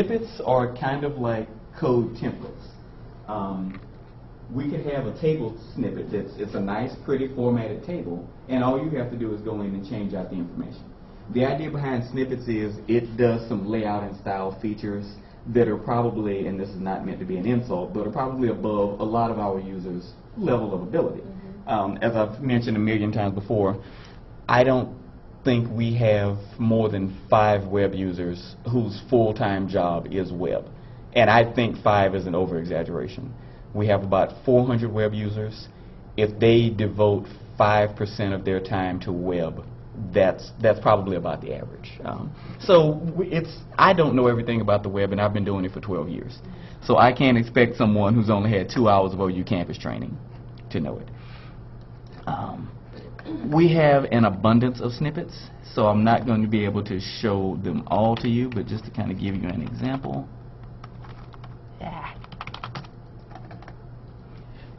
snippets are kind of like code templates. We could have a table snippet it's a nice, pretty formatted table, and all you have to do is go in and change out the information. The idea behind snippets is it does some layout and style features that are probably, and this is not meant to be an insult, but are probably above a lot of our users' level of ability. As I've mentioned a million times before, I don't think we have more than 5 web users whose full-time job is web. And I think 5 is an over-exaggeration. We have about 400 web users. If they devote 5% of their time to web, that's probably about the average. I don't know everything about the web, and I've been doing it for 12 years. So I can't expect someone who's only had 2 hours of OU campus training to know it. We have an abundance of snippets, so I'm not going to be able to show them all to you, but just to kind of give you an example. Yeah.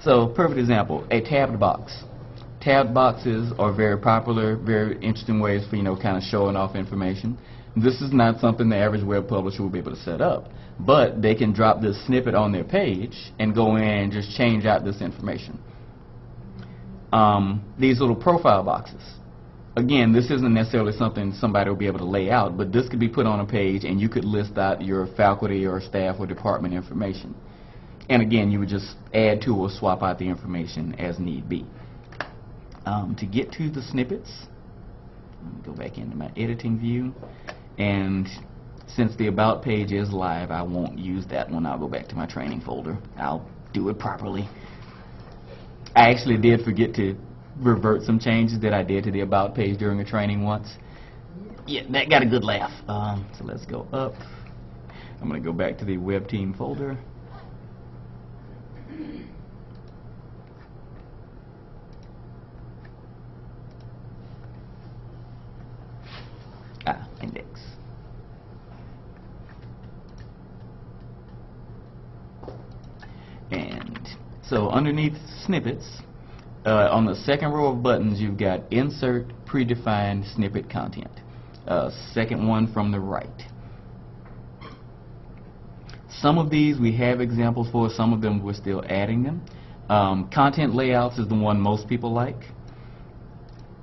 So, perfect example, a tabbed box. Tabbed boxes are very popular, very interesting ways for, kind of showing off information. This is not something the average web publisher will be able to set up, but they can drop this snippet on their page and go in and just change out this information. These little profile boxes. Again, this isn't necessarily something somebody will be able to lay out, but this could be put on a page and you could list out your faculty or staff or department information. And again, you would just add to or swap out the information as need be. To get to the snippets, let me go back into my editing view, and since the About page is live, I won't use that one. I'll go back to my training folder. I'll do it properly. I actually did forget to revert some changes that I did to the About page during a training once. Yeah, that got a good laugh. So let's go up. I'm going to go back to the Web Team folder. Index. And so underneath snippets, on the second row of buttons, you've got Insert Predefined Snippet Content. Second one from the right. Some of these we have examples for, some of them we're still adding them. Content layouts is the one most people like.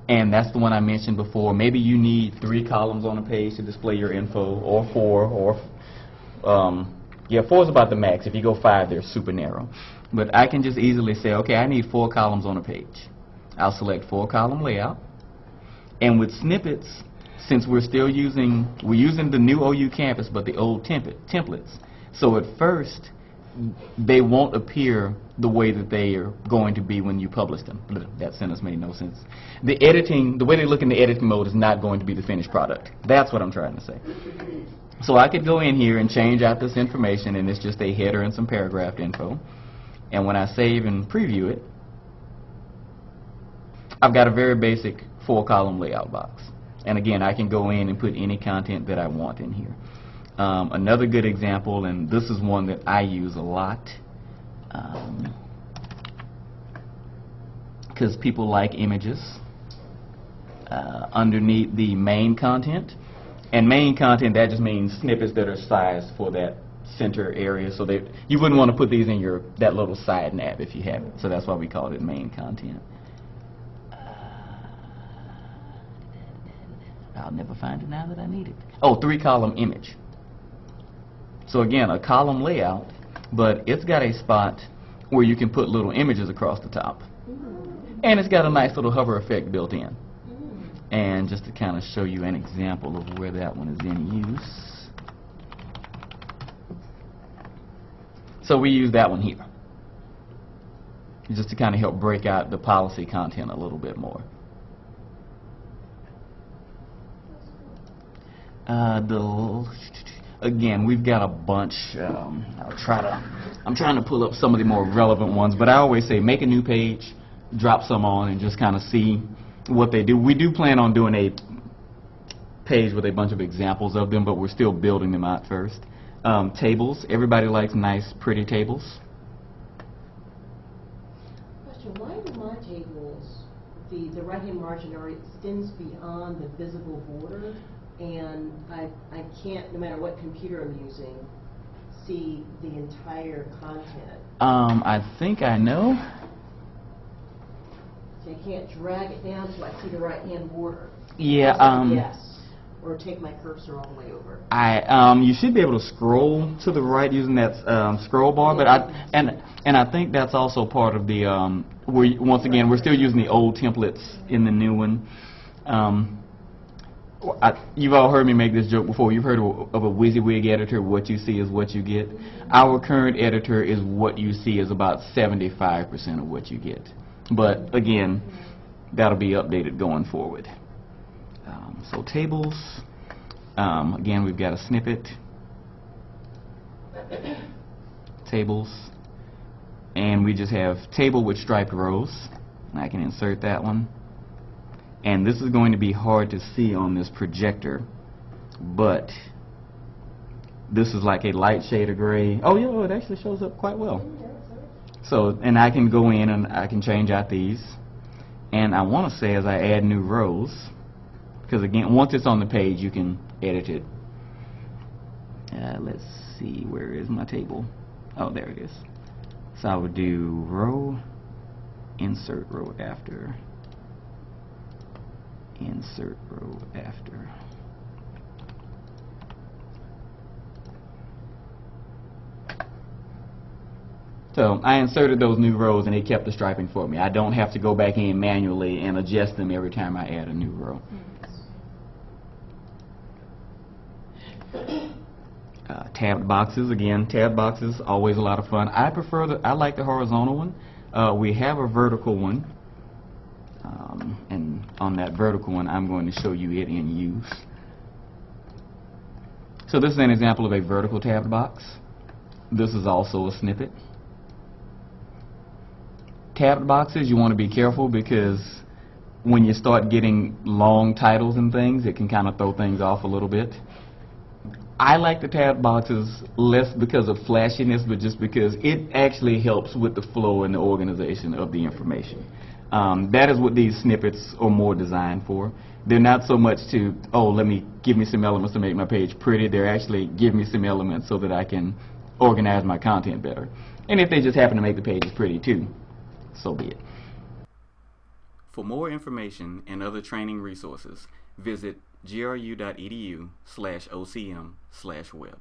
And that's the one I mentioned before. Maybe you need 3 columns on a page to display your info, or 4, or 4 is about the max. If you go 5, they're super narrow. But I can just easily say, okay, I need 4 columns on a page. I'll select 4-column layout. And with snippets, since we're using the new OU campus, but the old templates. So at first, they won't appear the way that they are going to be when you publish them. That sentence made no sense. The way they look in the editing mode is not going to be the finished product. That's what I'm trying to say. So I could go in here and change out this information, and it's just a header and some paragraph info. And when I save and preview it, I've got a very basic 4-column layout box. And again, I can go in and put any content that I want in here. Another good example, and this is one that I use a lot, because people like images, underneath the main content. And main content, that just means snippets that are sized for that center area, so that you wouldn't want to put these in that little side nav if you have it. So that's why we call it main content. I'll never find it now that I need it. Oh, 3-column image. So again, a column layout, but it's got a spot where you can put little images across the top. And it's got a nice little hover effect built in. And just to kind of show you an example of where that one is in use. So we use that one here, just to kind of help break out the policy content a little bit more. Again, we've got a bunch. I'm trying to pull up some of the more relevant ones, but I always say make a new page, drop some on, and just kind of see what they do. We do plan on doing a page with a bunch of examples of them, but we're still building them out first. Tables. Everybody likes nice, pretty tables. Question: why do my tables, the right-hand margin extends beyond the visible border? and I can't, no matter what computer I'm using, see the entire content. I think I know. So I can't drag it down so I see the right-hand border. Yeah. Yes. Or take my cursor all the way over. You should be able to scroll to the right using that scroll bar, but I think that's also part of the once again we're still using the old templates in the new one. You've all heard me make this joke before. You've heard of a WYSIWYG editor. What you see is what you get. Our current editor is what you see is about 75% of what you get. But again, that'll be updated going forward. So tables, again we've got a snippet, tables, and we just have table with striped rows. I can insert that one. And this is going to be hard to see on this projector, but this is like a light shade of gray. Oh yeah, it actually shows up quite well. So, and I can go in and I can change out these. And I want to say as I add new rows, because again, once it's on the page, you can edit it. Let's see, where is my table? Oh, there it is. So I would do row, insert row after, insert row after. So I inserted those new rows and it kept the striping for me. I don't have to go back in manually and adjust them every time I add a new row. Tabbed boxes, again, tabbed boxes, always a lot of fun. I like the horizontal one. We have a vertical one, and on that vertical one, I'm going to show you it in use. So this is an example of a vertical tabbed box. This is also a snippet. Tabbed boxes, you want to be careful because when you start getting long titles and things, it can kind of throw things off a little bit. I like the tab boxes less because of flashiness, but just because it actually helps with the flow and the organization of the information. That is what these snippets are more designed for. They're not so much to, oh, give me some elements to make my page pretty. They're actually give me some elements so that I can organize my content better. And if they just happen to make the pages pretty too, so be it. For more information and other training resources, visit gru.edu/ocm/web.